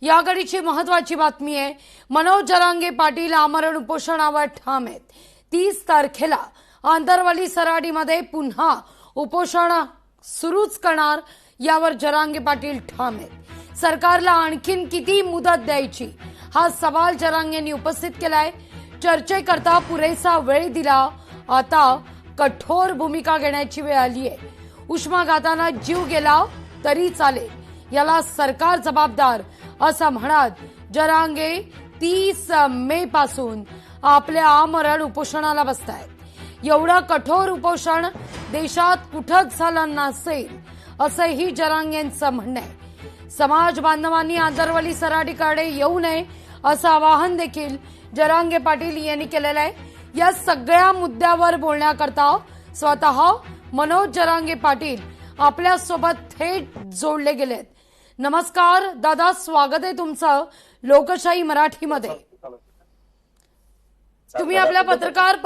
या घडीची महत्वाची बातमी आहे। मनोज जरांगे पाटील आमरण उपोषणावर ठाम आहेत। 30 तारखेला आंतरवाली सराटीमध्ये पुन्हा उपोषण सुरूच करणार यावर जरांगे पाटील ठाम आहेत। सरकारला आणखीन किती मुदत द्यायची हा सवाल जरांगेंनी उपस्थित केलाय। चर्चेकरता पुरेसा वेळ दिला, आता कठोर भूमिका घेण्याची वेळ आली आहे। उष्माघाताने जीव गेला तरी चालेल, याला सरकार जबाबदार असं म्हणत जरांगे 30 मे पासून आपल्या आमरण उपोषणाला बसतायत। एवढं कठोर उपोषण देशात कुठंच झालं नसेल असंही जरांगेंचं म्हणणं आहे। समाज बांधवांनी आंतरवाली सराटीकडे येऊ नये असं आवाहन देखील जरांगे पाटील यांनी केलेलं आहे। या सगळ्या मुद्द्यावर बोलण्याकरता स्वतः मनोज जरांगे पाटील आपल्या सोबत थेट जोडले गेलेत। नमस्कार दादा, स्वागत आहे तुमचं लोकशाही मराठीमध्ये। तुम्ही आपल्या पत्रकार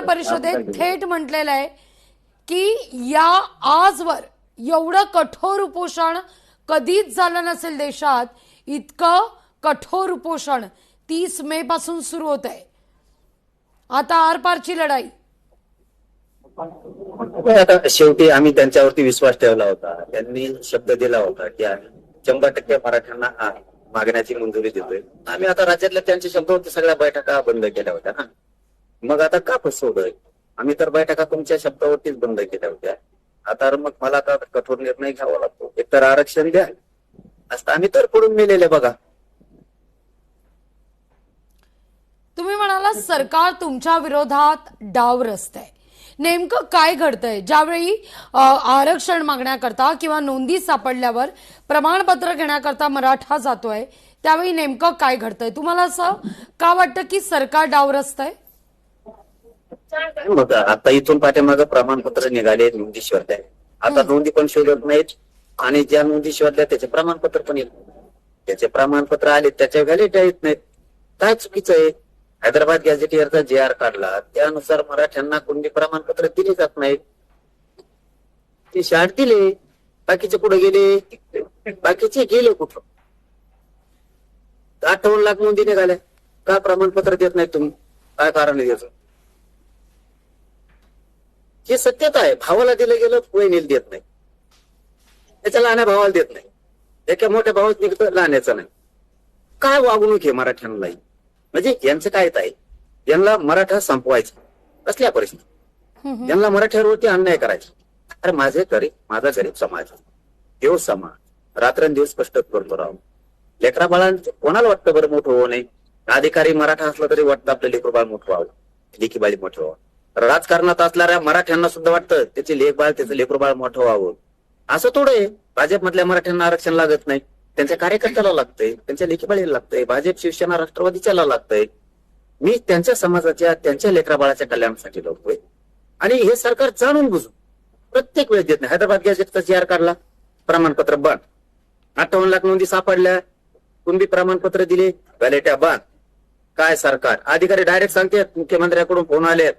परिषदेत थेट म्हटलेलं आहे की या आजवर एवढं कठोर उपोषण कधीच झालं नसेल देशात। इतकं कठोर उपोषण 30 मे पासून सुरू होत आहे। आता आरपारची लढाई। आता शेवटी आम्ही त्यांच्यावरती विश्वास ठेवला होता। त्यांनी शब्द दिला होता की आम्ही 100% मराठ्यांना मागण्याची मंजुरी देतोय। आम्ही आता राज्यातल्या त्यांच्या शब्दावरती सगळ्या बैठका बंद केल्या होत्या ना, मग आता का फसवतोय? आम्ही तर बैठका तुमच्या शब्दावरतीच बंद केल्या होत्या। आता मग मला आता कठोर निर्णय घ्यावा लागतो। एकतर आरक्षण द्या, असता आम्ही तर पडून मेलेले बघा। तुम्ही म्हणाला सरकार तुमच्या विरोधात डाव रचतंय, नेमकं काय घडतंय? ज्यावेळी आरक्षण मागण्याकरता किंवा नोंदी सापडल्यावर प्रमाणपत्र घेण्याकरता मराठा जातोय, त्यावेळी नेमकं काय घडतंय? तुम्हाला असं का वाटतं की सरकार डाव रचतंय? आता इथून पाठीमागं प्रमाणपत्र निघाले, नोंदी शोधल्या, आता नोंदी पण शोधत नाहीत आणि ज्या नोंदी शोधल्या त्याचे प्रमाणपत्र पण येत, त्याचे प्रमाणपत्र आले त्याच्या व्हॅलिडिटी येत नाहीत। काय चुकीचं आहे? हैदराबाद गॅझेटियरचा JR काढला, त्यानुसार मराठ्यांना कोणते प्रमाणपत्र दिले जात नाहीत। ते शाळेत दिले, बाकीचे कुठे गेले? बाकीचे गेले कुठं? 58 लाख नोंदी निघाल्या, का प्रमाणपत्र देत नाही तुम्ही? काय कारण आहे त्याचं? हे सत्यता आहे। भावाला दिलं गेलं, वहिनीला देत नाही, त्याच्या लहान्या भावाला देत नाही, एका मोठ्या भावात निघतं, लहान्याचं नाही। काय वागणूक आहे मराठ्यांना? म्हणजे यांचं काय आहे? यांना मराठा संपवायचं कसल्या परिस्थितीत? यांना मराठ्यावरती अन्याय करायचा। अरे माझा गरीब समाज, देव समाज रात्रंदिवस कष्ट करतो राहू। लेकरा बाळांचं कोणाला वाटतं बरं मोठं होऊ नये? अधिकारी मराठा असला तरी वाटतं आपलं लेकरू बाळ मोठं व्हावं, लेकी बाळी मोठं व्हावं। राजकारणात असणाऱ्या मराठ्यांना सुद्धा वाटतं त्याचे लेख बाळ, त्याचं लेकरू बाळ मोठं व्हावं। असं थोडं आहे भाजपमधल्या मराठ्यांना आरक्षण लागत नाही, त्यांच्या कार्यकर्त्याला लागतंय, त्यांच्या लेखीबाळीला लागतंय, भाजप शिवसेना राष्ट्रवादीच्याला लागतंय। मी त्यांच्या समाजाच्या, त्यांच्या लेकरा बाळाच्या कल्याणासाठी लढतोय आणि हे सरकार जाणून बुजून प्रत्येक वेळेस देत नाही। हैदराबाद गॅझेटचा JR काढला, प्रमाणपत्र बंद। 58 लाख नोंदी सापडल्या, कुणबी प्रमाणपत्र दिले, व्हॅलिडिटी बंद। काय सरकार? अधिकारी डायरेक्ट सांगतात, मुख्यमंत्र्यांकडून फोन आले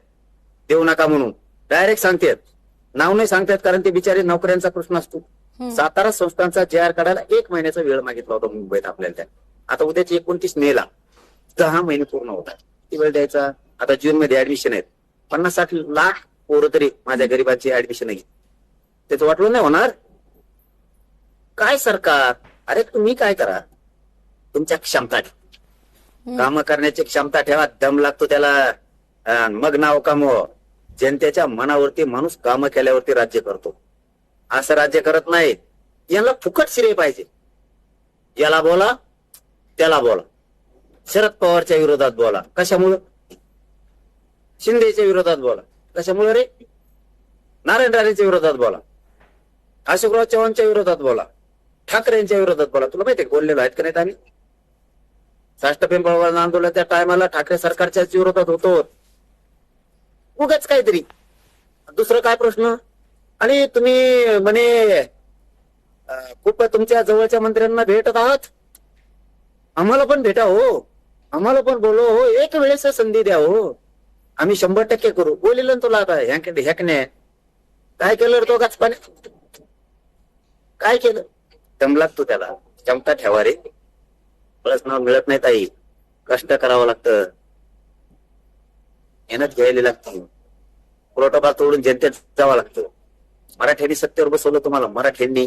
देऊ नका म्हणून, डायरेक्ट सांगतात, नाव नाही सांगतात कारण ते बिचारे नोकऱ्यांचा प्रश्न असतो। सातारा संस्थांचा JR काढायला 1 महिन्याचा वेळ मागितला होता मुंबईत आपल्याला। आता उद्याची 29 मेला 10 महिने पूर्ण होतात, ती वेळ द्यायचा। आता जून मध्ये ऍडमिशन आहेत, 50-60 लाख पोरं तरी माझ्या गरीबांची ऍडमिशन आहे, त्याचं वाटलं नाही होणार? काय सरकार? अरे तुम्ही काय करा, तुमच्या क्षमता काम करण्याची क्षमता ठेवा, दम लागतो त्याला, मग नाव कमव। जनतेच्या मनावरती माणूस काम केल्यावरती राज्य करतो, असं राज्य करत नाही। यांना फुकट श्रेय पाहिजे, याला बोला त्याला बोला। शरद पवारच्या विरोधात बोला, कशामुळं? शिंदेच्या विरोधात बोला, कशामुळे रे? नारायण राणेच्या विरोधात बोला, अशोकराव चव्हाणच्या विरोधात बोला, ठाकरेंच्या विरोधात बोला। तुला माहितीये बोललेलो आहेत का नाही आम्ही? साष्टपिंपळवरून आंदोलनाच्या टायमाला ठाकरे सरकारच्याच विरोधात होतो, उगाच काहीतरी। दुसरं काय प्रश्न? आणि तुम्ही म्हणे खूप तुमच्या जवळच्या मंत्र्यांना भेटत आहात, आम्हाला पण भेटा हो, आम्हाला पण बोलो हो, एक वेळेस संधी द्या हो, आम्ही 100% करू। बोलिलं तुला आता हॅकने काय केलं तो गाचपाने? काय केलं? दम लागतो त्याला, क्षमता ठेवा रे. प्लस नाव मिळत नाही ताई, कष्ट करावं लागतं, मेहनत घ्यायला लागते, प्रोटोकॉल तोडून जनतेत जावं लागतं. मराठ्यांनी सत्तेवर बसवलं तुम्हाला, मराठ्यांनी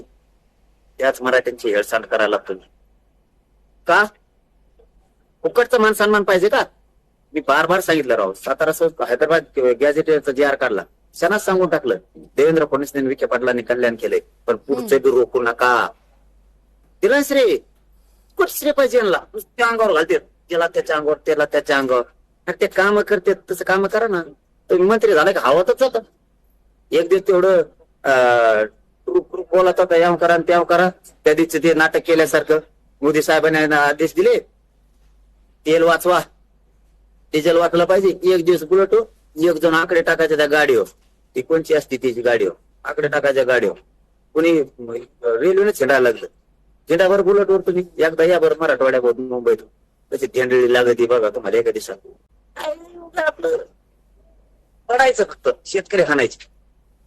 त्याच मराठ्यांची हेळसांड करायला लागतो. का फुकटचा मान सन्मान पाहिजे का? मी बार बार सांगितलं राव, सातारा हैदराबाद गॅझेटचा जी आर काढला, क्षणाच सांगून टाकलं देवेंद्र फडणवीस विखे पाटलांनी कल्याण केलंय, पण पुढचे बी रोखू नका. दिला श्रेय, कुठ श्रेय पाहिजे यांना, नुसते अंगावर घालते, त्याला त्याच्या अंगावर, त्याला त्याच्या अंगावर. ते काम करते तसं काम करा ना. तुम्ही मंत्री झाला का हवातच जाता. एक दिवस तेवढं बोलत होता, याव करा त्याव करा, त्या दिवशी ते नाटक केल्यासारखं. मोदी साहेबांनी आदेश दिले, तेल वाचवा, डिझेल वाचलं पाहिजे. एक दिवस बुलेट, एक जण आकडे टाकायचे त्या गाडीवर, ती कोणची असते त्याची गाडीवर, आकडे टाकायच्या गाडीवर. कोणी रेल्वेने छेडायला लागलं, छेडावर बुलेटवर तुम्ही एकदा या बरं मराठवाड्यावर मुंबईत तशी धेंडळी लागती बघा तुम्हाला एका दिवसात. आपलं पडायचं फक्त, शेतकरी हाणायचे,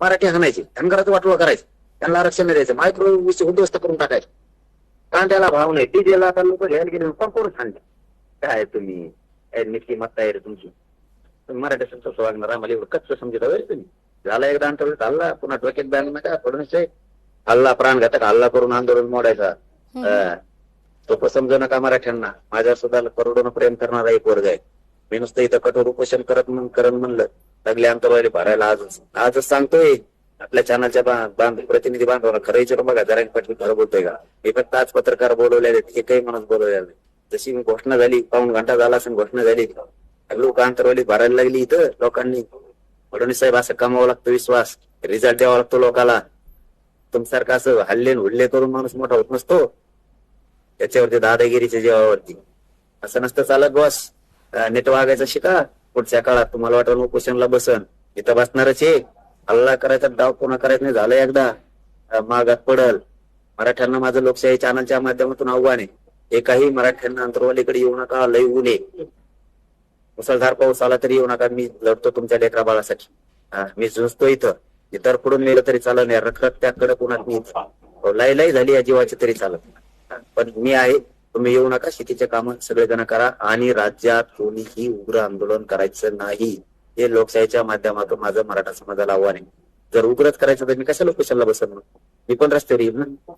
मराठी हाणायचे, धनगराचं वाटोळं करायचं, त्यांना आरक्षण द्यायचं, मायक्रो उद्ध्वस्त करून टाकायचं. कांद्याला भाव नाही, डिझेलला आता लोक घ्यायला गेले, पण करून सांगले काय तुम्ही निकी मत्ता आहे रे तुमची. मराठी संत वागणार आम्हाला एवढं कच्च समजत हवं तुम्ही. झाला एकदा अंतर हल्ला, पुन्हा डोक्यात बॅन नका फडणवीस हल्ला, प्राणघातक हल्ला करून आंदोलन मोडायचा. तो समजू नका मराठ्यांना. माझ्या सुद्धा करोडोनं प्रेम करणारा एक वर्ग आहे. मी नुसतं इथं कठोर उपोषण करत म्हणलं लागले अंतरवाली भरायला. आजच सांगतोय आपल्या चॅनलच्या प्रतिनिधी बांधवांना, खरं विचारू बघा जरांगे पाटील खरं बोलतोय का. मी फक्त आज पत्रकार बोलवलेले, एकही माणूस बोलवलेला नाही. जशी घोषणा झाली, पाऊण घंटा झाला असेल घोषणा झाली, लोक अंतरवाली भरायला लागली. इथं लोकांनी फडणवीस साहेब असं कमावं लागतं विश्वास, रिझल्ट द्यावा लागतो लोकांना. तुमच्यासारखं असं हल्ले हुल्ले करून माणूस मोठा होत नसतो, त्याच्यावरती दादागिरीच्या जीवावरती. असं नसतं चालत बॉस. नीट वागायचं शिका. पुढच्या काळात तुम्हाला वाटलं उपोषणला बसन, इथं बसणारच आहे. हल्ला करायचा डाव कोणा करायचं नाही, झालं एकदा मागात पडल. मराठ्यांना माझं लोकशाही चॅनलच्या माध्यमातून आव्हान आहे, एकाही मराठ्यांना अंतरवालीकडे येऊ नका, लय ऊन आहे. मुसळधार पाऊस आला तरी येऊ नका, मी लढतो तुमच्या लेकरा बाळासाठी. मी झुंजतो इथं, इतर पुढून गेलं तरी चालत नाही, रखरख त्याकडे कुणात मी लय झाली या जीवाची तरी चालत, पण मी आहे. तुम्ही येऊ नका, शेतीचे काम सगळेजण करा, आणि राज्यात कोणीही उग्र आंदोलन करायचं नाही. हे लोकशाहीच्या माध्यमातून माझं मराठा समाजाला आव्हान आहे. जर उग्रच करायचं तर मी कशाला उपोषणाला बसन, मी पण रस्त्यावर येईल ना.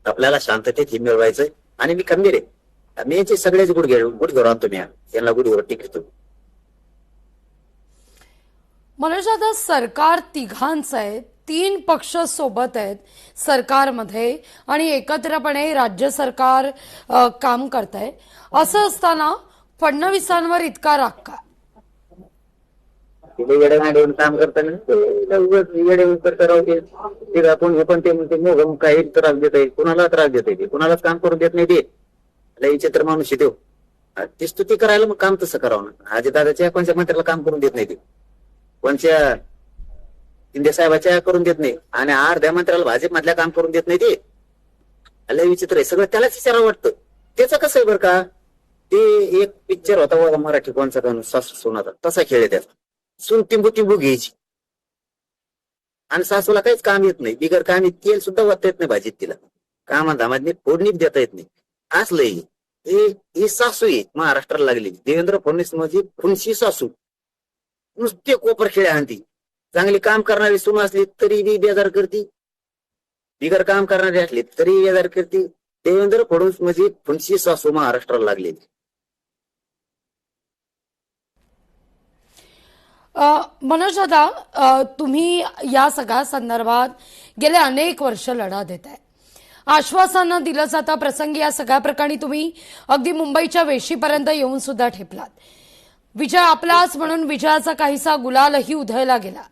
आपल्याला शांततेत हे मिळवायचंय, आणि मी खंबीर आहे. मी याचे सगळेच गुढघेवर आणतो, मी यांना गुढीवर टिकतो. मनोज, आता सरकार तिघांचं आहे, 3 पक्ष सोबत आहेत सरकारमध्ये, आणि एकत्रपणे राज्य सरकार काम करत आहे. असं असताना फडणवीसांवर इतका राग का? येऊन काम करताना पण ते काही त्रास देत आहे, कुणाला त्रास देत आहे, कुणालाच काम करून देत नाही. ते विचित्र माणूस देव, ती स्तुती करायला मग काम तसं करावं ना. आजी दादाच्या कोणत्या मंत्र्याला काम करून देत नाही, ते कोणत्या शिंदे साहेबाच्या करून देत नाही, आणि अर्ध्या मंत्र्याला भाजप मधल्या काम करून देत नाही. ते लय विचित्र आहे सगळं. त्यालाच विचारावं वाटतं. त्याचं कसं आहे बरं का, ते एक पिक्चर होता बघा मराठी, कोणचा सासू सोनाचा, तसा खेळ आहे त्याचा. सून टिंबू टिंबू घ्यायची, आणि सासूला काहीच काम येत नाही, बिगर कामी तेल सुद्धा वाटता येत नाही भाजीत, तिला कामा धामात फोडणी देता येत नाही. असलंय ही सासू आहे महाराष्ट्राला लागली. देवेंद्र फडणवीस म्हणजे फुनशी सासू, नुसते कोपर खेळ्या आणती. चांगली काम करणारी सून असली तरी बी बेजार करती, बिगर काम करणारी असली तरी बेजार करती. देवेंद्र फडणवीस म्हणजे फुनशी सासू महाराष्ट्राला लागलेली. मनोज दादा, तुम्ही या सगळ्या संदर्भात गेले अनेक वर्ष लढा देताय. आश्वासनं दिलं जातं प्रसंगी, या सगळ्या प्रकरणी तुम्ही अगदी मुंबईच्या वेशीपर्यंत येऊन सुद्धा ठेपलात. विजय आपलाच म्हणून विजयाचा काहीसा गुलालही उधळला गेला.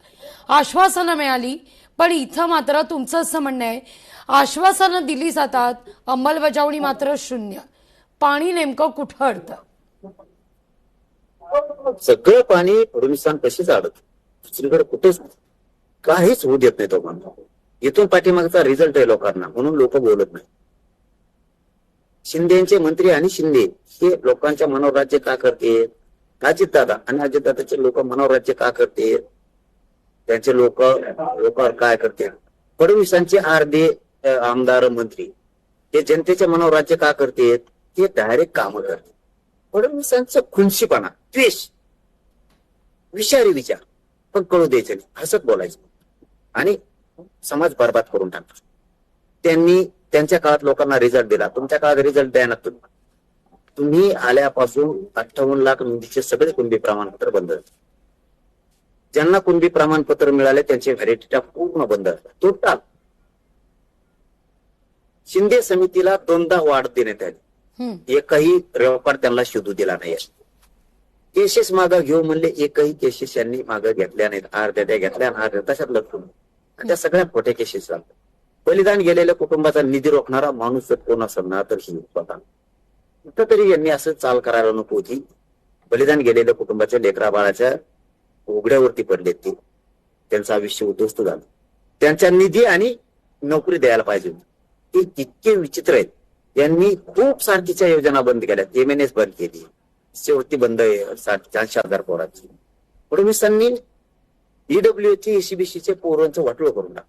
आश्वासनं मिळाली, पण इथं मात्र तुमचं असं म्हणणं आहे, आश्वासनं दिली जातात, अंमलबजावणी मात्र शून्य. पाणी नेमकं कुठं अडतं? सगळं पाणी फडणवीसांपाशीच अडत, दुसरीकडे कुठेच काहीच होऊ देत नाही तो माणूस. इथून पाठीमागचा रिझल्ट आहे लोकांना, म्हणून लोक बोलत नाही. शिंदेचे मंत्री आणि शिंदे हे लोकांच्या मनावर राज्य का करते, अजितदादा आणि अजितदादाचे लोक मनावर राज्य का करते, त्यांचे लोकांवर काय करते. फडणवीसांचे अर्धे आमदार मंत्री हे जनतेच्या मनावर राज्य का करते, ते डायरेक्ट कामं करते. फडणवीसांचं खुनशीपणा, द्वेष, विषारी विचार पण कळू द्यायचं नाही, हसत बोलायचं आणि समाज बर्बाद करून टाकतो. त्यांनी त्यांच्या काळात लोकांना रिझल्ट दिला, तुमच्या काळात रिझल्ट द्या ना. तुम्ही आल्यापासून 58 लाख नोंदीचे सगळे कुणबी प्रमाणपत्र बंद झाले. ज्यांना कुणबी प्रमाणपत्र मिळाले त्यांचे व्हॅलिडिटी पूर्ण बंद झाले. टोटल शिंदे समितीला 2दा वाढ देण्यात आली, एकही रेकॉर्ड त्यांना शोधू दिला नाही. केसेस मागं घेऊ म्हणले, एकही केसेस यांनी मागं घेतल्या नाहीत. अर्ध्या घेतल्या आणि अर्ध्या तशात लटकून. त्या सगळ्या खोट्या केसेस चालतात. बलिदान गेलेल्या कुटुंबाचा निधी रोखणारा माणूस कोण असेल ना तर ही स्वतः. तरी यांनी असं चाल करायला नको होती. बलिदान गेलेल्या कुटुंबाच्या लेकरा बाळाच्या उघड्यावरती पडले, ते त्यांचं आयुष्य उद्ध्वस्त झालं. त्यांच्या निधी आणि नोकरी द्यायला पाहिजे. ते इतके विचित्र आहेत. यांनी खूप सारखीच्या योजना बंद केल्या, MNS बंद केली, शेवटी बंद आहे 400,000 पोरांची. फडणवीसांनी EWC ECBCचे पोरांचं वाटोळ करून टाक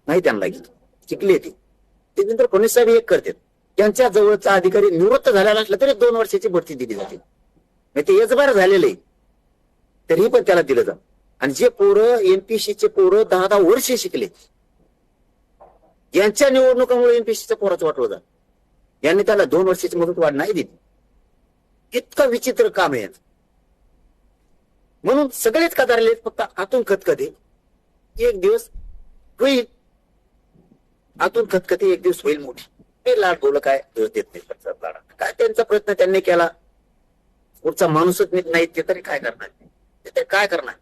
नाही, त्यांना घेतलं, शिकले ते. देवेंद्र फडणवीस साहेब एक करतात, त्यांच्या जवळचा अधिकारी निवृत्त झालेला असला तरी 2 वर्षाची भरती दिली जाते. ते यजबार झालेलं आहे तरीही पण त्याला दिलं जात. आणि जे पोरं MPSCचे पोरं 10-10 वर्षे शिकले, यांच्या निवडणुकामुळे MPSCच्या पोराचं वाटलं जात. यांनी त्याला 2 वर्षाची मुदत वाढ नाही दिली. इतकं विचित्र काम आहे. म्हणून सगळेच कदारले, फक्त आतून खतखते. एक दिवस होईल, आतून खतखते एक दिवस होईल मोठी. ते लाड बोल काय दिवस देत नाही. काय त्यांचा प्रयत्न त्यांनी केला, पुढचा माणूसच नीट नाही, ते तरी काय करणार, ते काय करणार.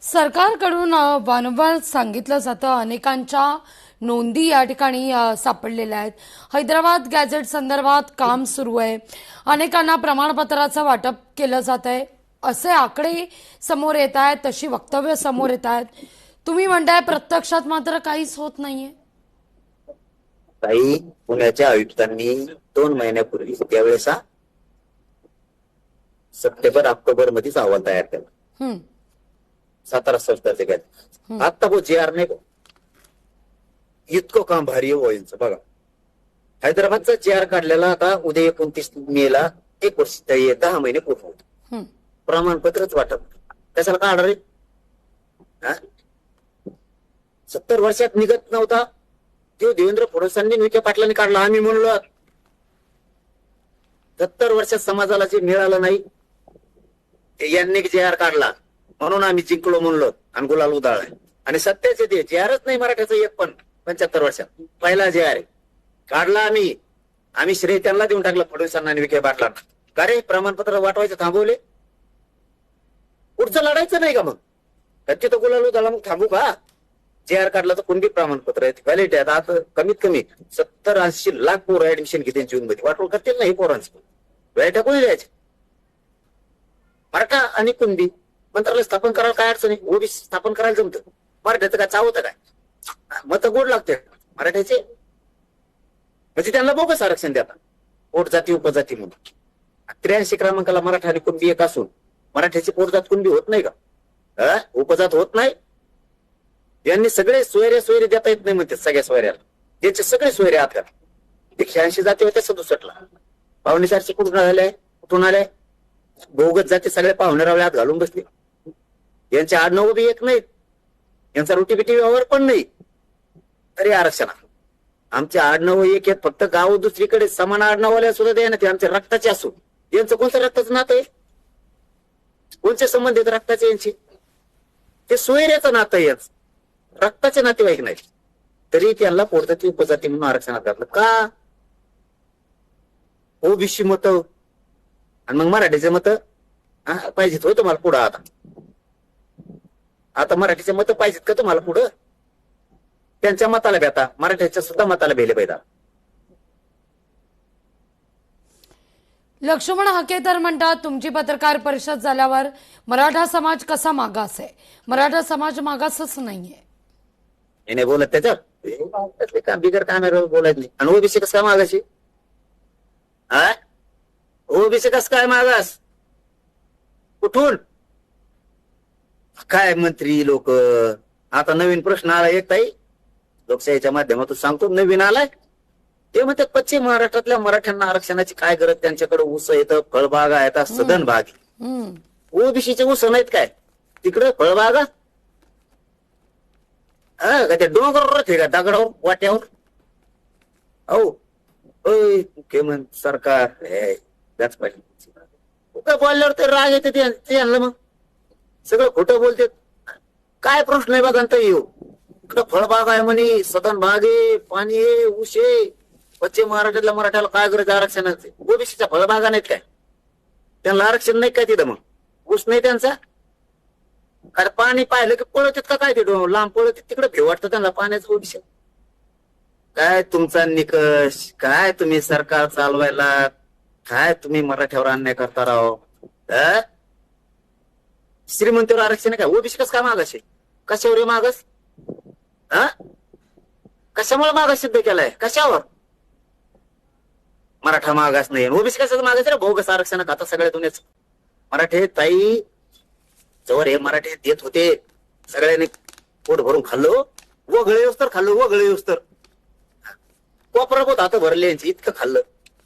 सरकारकडून वारंवार सांगितलं जातं, अनेकांच्या नोंदी या ठिकाणी सापडलेल्या आहेत. हैदराबाद गॅझेट संदर्भात काम सुरू आहे, अनेकांना प्रमाणपत्राचं वाटप केलं जात आहे, असे आकडे समोर येत आहेत, तशी वक्तव्य समोर येत आहेत. तुम्ही म्हणताय प्रत्यक्षात मात्र काहीच होत नाहीये. काही पुण्याच्या आयुक्तांनी 2 महिन्यापूर्वी त्यावेळेस सप्टेंबर-ऑक्टोबर मध्येच अहवाल तयार केला. सातारा संस्थाचे काय आता JR नाही, इतकं काम भारी होईलच. बघा, हैदराबादचा JR काढलेला आता उद्या 29 मेला 1 वर्ष 10 महिने पूर्ण होत. प्रमाणपत्रच वाटप कशाला काढणार आहे? 70 वर्षात निघत नव्हता तो देवेंद्र फडणवीसांनी विखे पाटलांनी काढला. आम्ही म्हणलो 70 वर्षात समाजाला जे मिळालं नाही ते यांनी JR काढला म्हणून आम्ही जिंकलो म्हणलो आणि गुलाल उधळलाय. आणि सत्याचे ते JRच नाही मराठ्याचं एक पण 75 वर्षात पहिला JR काढला. आम्ही श्रेय त्यांना देऊन टाकलं, फडणवीसांना आणि विखे पाटलांना. का रे प्रमाणपत्र वाटवायचं थांबवले? पुढचं लढायचं नाही का मग? तिथं गुलाल उधळला मग थांबू का? JR काढला तर कोणती प्रमाणपत्र आहेत, व्हॅलिडिटी आहेत. आता कमीत कमी 70-80 लाख पोरं ऍडमिशन घेते जून मध्ये, वाटवून करतील नाही पोरांचं. व्हॅलिडिटी कोणी द्यायचे? मराठा आणि कुणबी मंत्रालय स्थापन करायला काय अडचण आहे? ओबीसी स्थापन करायला जमतं. मराठ्याचं काय चावतं काय? मत गोड लागते मराठ्याचे, म्हणजे त्यांना बोगस आरक्षण द्या. पोट जाती उपजाती म्हणून 83 क्रमांकाला मराठा आणि कुणबी एक असून मराठ्याची पोटजात कुणबी होत नाही का? उपजात होत नाही. यांनी सगळे सोयरे देता येत नाही म्हणते. सगळ्या सोयऱ्याला त्यांचे सगळे सोयरे आत 180 जाती होत्या 67ला. 450 कुठून आल्या? भोगत जाती सगळे पाहुणे आत घालून बसले. यांचे आडनाव बी एक नाहीत, यांचा रोटीबिटी व्यवहार पण नाही, तरी आरक्षणात. आमचे आडनाव एक आहेत, फक्त गाव दुसरीकडे समान आडनावाल्या सुद्धा द्या ना. ते आमच्या रक्ताचे असून यांचं कोणतं रक्ताचं नातं आहे? कोणते संबंध आहेत रक्ताचे यांचे? ते सोयऱ्याचं नातं आहे, यांचं रक्ताचे नातेवाईक नाही. तरी त्यांना पोटजाती उपजाती म्हणून आरक्षणात घातलं का? ओबीसी मत आणि मग मराठीचे मत पाहिजेत होय तुम्हाला पुढं? आता मराठीचे मत पाहिजेत का तुम्हाला पुढं? त्यांच्या मताला भेटा, मराठ्याच्या सुद्धा मताला भेले पाहिजे. लक्ष्मण हाकेतर म्हणतात, तुमची पत्रकार परिषद झाल्यावर मराठा समाज कसा मागास आहे? मराठा समाज मागासच नाहीये. नाही बोलत त्याच्यात काम बिगर कामावर बोलायच नाही. आणि ओबीसी कसं काय मागाशी? ओबीसी कसं काय मागास? कुठून? काय मंत्री लोक? आता नवीन प्रश्न आला एक ताई, लोकशाहीच्या माध्यमातून सांगतो नवीन आलाय ते म्हणतात पश्चिम महाराष्ट्रातल्या मराठ्यांना आरक्षणाची काय गरज, त्यांच्याकडे ऊस येतं, फळबागा आहेत, सदन बाग. ओबीसीचे ऊस नाहीत काय तिकडे, फळबागा का त्या डोंगरावर का दगडावर वाट्यावर. हो मुख्यमंत्री सरकार त्याच पाहिजे बोलल्यावर तर राग येते ते आणलं, मग सगळं खोटं बोलते. काय प्रश्न आहे बघा तर येऊ इकडं फळबाग आहे म्हणे, सदन बाग आहे, पाणी आहे, ऊस आहे. पश्चिम महाराष्ट्रातल्या मराठ्याला काय गरज आरक्षणाचे? ओबीसीच्या फळबागा नाहीत काय, त्यांना आरक्षण नाही काय तिथं? मग ऊस नाही त्यांचा, अरे पाणी पाहिलं की पळत का काय ते लांब पळत तिकडे भेव वाटतं त्यांना पाण्याचं. ओबीसी काय तुमचा निकष, काय तुम्ही सरकार चालवायला, काय तुम्ही मराठ्यावर अन्याय करता राहो. श्रीमंतीवर आरक्षण आहे काय? ओबीसी कसं काय मागास? कशावर मागास? कशामुळे मागास सिद्ध केलाय? कशावर? मराठा मागास नाही, ओबीसी कशाचं मागास रे? बोगस आरक्षण खाता सगळ्या दुनियाच. मराठे ताई जवळ हे मराठे देत होते, सगळ्यांनी पोट भरून खाल्लो, वगळे येऊस तर खाल्लो, वगळे येऊस तर कोपरा पोत हात भरले यांची, इतकं खाल्लं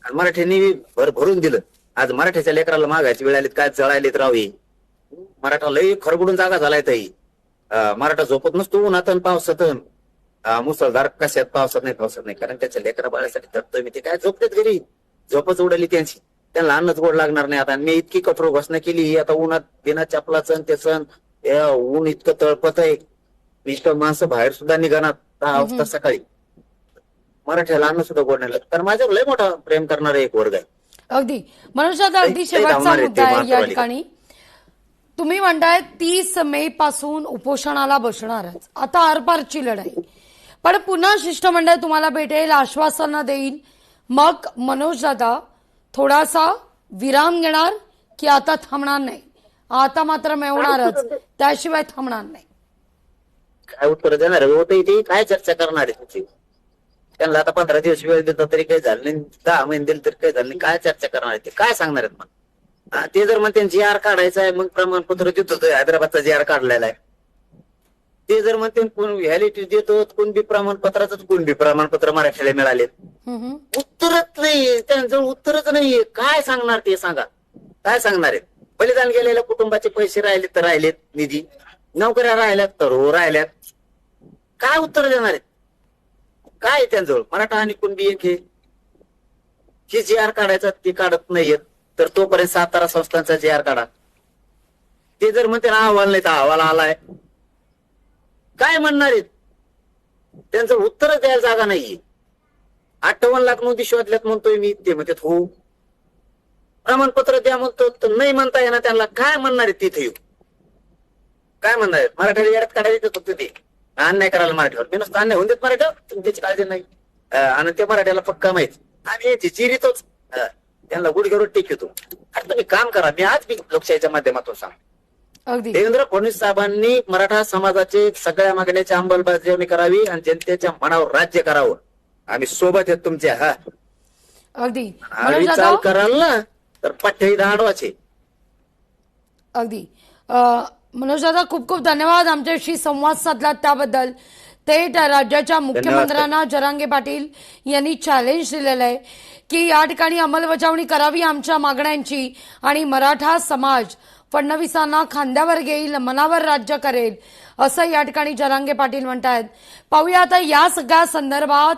आणि मराठ्यांनी भरून दिलं. आज मराठ्याच्या लेकराला मागायची वेळ आलीत, काय जळालीत राहावी. मराठा लई खरबुडून जागा झालाय ताई. मराठा झोपत नसतो उन्हात पावसात, मुसळधार कशात पावसात नाही, कारण त्याच्या लेकरा बाळासाठी तरतोय मी. ते काय झोपतेत घरी, झोपच उडली त्यांची, त्यांना अन्नच गोड लागणार नाही. आता मी इतकी कठोर घोषणा केली, आता उन्हात बिना चपलाचं त्याचं ऊन इतकं तळपत आहे, इष्ट माणसं बाहेर सुद्धा निघणार 10 वाजता सकाळी. मराठ्याला अन्न सुद्धा गोड नाही लागत, कारण माझ्यावर लय मोठा प्रेम करणारा एक वर्ग आहे. अगदी मनोज दादा, अगदी शेवटचा मुद्दा आहे या ठिकाणी. तुम्ही म्हणताय 30 मे पासून उपोषणाला बसणारच, आता आरपारची लढाई. पण पुन्हा शिष्टमंडळ तुम्हाला भेटेल, आश्वासनं देईल, मग मनोज दादा थोडासा विराम घेणार की आता थांबणार नाही? आता मात्र मिळवणारच, त्याशिवाय थांबणार नाही. काय उत्तर देणार होते? काय चर्चा करणार आहे तुझी? त्यांना आता 15 दिवस वेळ देतो तरी काही झालं नाही, 10 महिने दिले तरी काही झालं नाही. काय चर्चा करणार आहे ते? काय सांगणार आहेत? मग ते जर म्हणते जी आर काढायचं आहे, मग प्रमाणपत्र देतो, हैदराबादचा जी आर काढलेला आहे. ते जर म्हणते कोण व्हॅलिडिटी देतो, कोण बी प्रमाणपत्राच, कोण बी प्रमाणपत्र मराठीला मिळाले, उत्तरच नाही त्यांचं, उत्तरच नाहीये. काय सांगणार ते सांगा, काय सांगणार आहेत? बलिदान गेलेल्या कुटुंबाचे पैसे राहिले तर राहिलेत, निधी नोकऱ्या राहिल्यात तर हो राहिल्यात, काय उत्तर देणार आहेत? काय त्यांजवळ? मराठा आणि कुणबी एक हे जी आर काढायचा ते काढत नाहीयेत, तर तोपर्यंत सातारा संस्थांचा जी आर काढा. ते जर म्हणते अहवाल नाही तर अहवाल आलाय, काय म्हणणार आहेत? त्यांचं उत्तरच द्यायला जागा नाहीये. 58 लाख नोंदी शोधल्यात म्हणतोय मी, ते म्हणतात हो. प्रमाणपत्र द्या म्हणतो तर नाही म्हणता येणार त्यांना. काय म्हणणार आहेत तिथे येऊ? काय म्हणणार आहेत? मराठ्याला येड्यात काढायला येत होतं ते अन्याय करायला मराठ्यावर. मी नुसतं अन्याय होऊन देत मराठ्यावर, तुम्ही त्याची काळजी नाही. आणि ते मराठ्याला पक्का माहित आम्ही याची चिरितोच, त्यांना गुडघ्यावर टेकतो. आता तुम्ही काम करा, मी आज लोकशाहीच्या माध्यमातून सांग. देवेंद्र फडणवीस साहेबांनी मराठा समाजाचे सगळ्या मागण्याची अंमलबजावणी करावी आणि जनतेच्या मनावर राज्य करावं. आम्ही सोबत आहेत तुमच्या. अगदी चाल कराल ना तर पठ्य दाडवाचे. अगदी मनोज दादा, खूप खूप धन्यवाद आमच्याशी संवाद साधला त्याबद्दल. थेट राज्याच्या मुख्यमंत्र्यांना जरांगे पाटील यांनी चॅलेंज दिलेलं आहे की या ठिकाणी अंमलबजावणी करावी आमच्या मागण्यांची आणि मराठा समाज फडणवीसांना खांद्यावर घेईल, मनावर राज्य करेल, असं या ठिकाणी जरांगे पाटील म्हणतायत. पाहूया आता या सगळ्या संदर्भात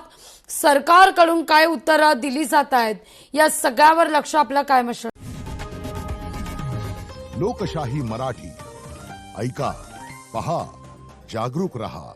सरकारकडून काय उत्तरं दिली जात आहेत, या सगळ्यावर लक्ष आपलं कायम असणार. लोकशाही मराठी ऐका, पहा, जागरूक रहा.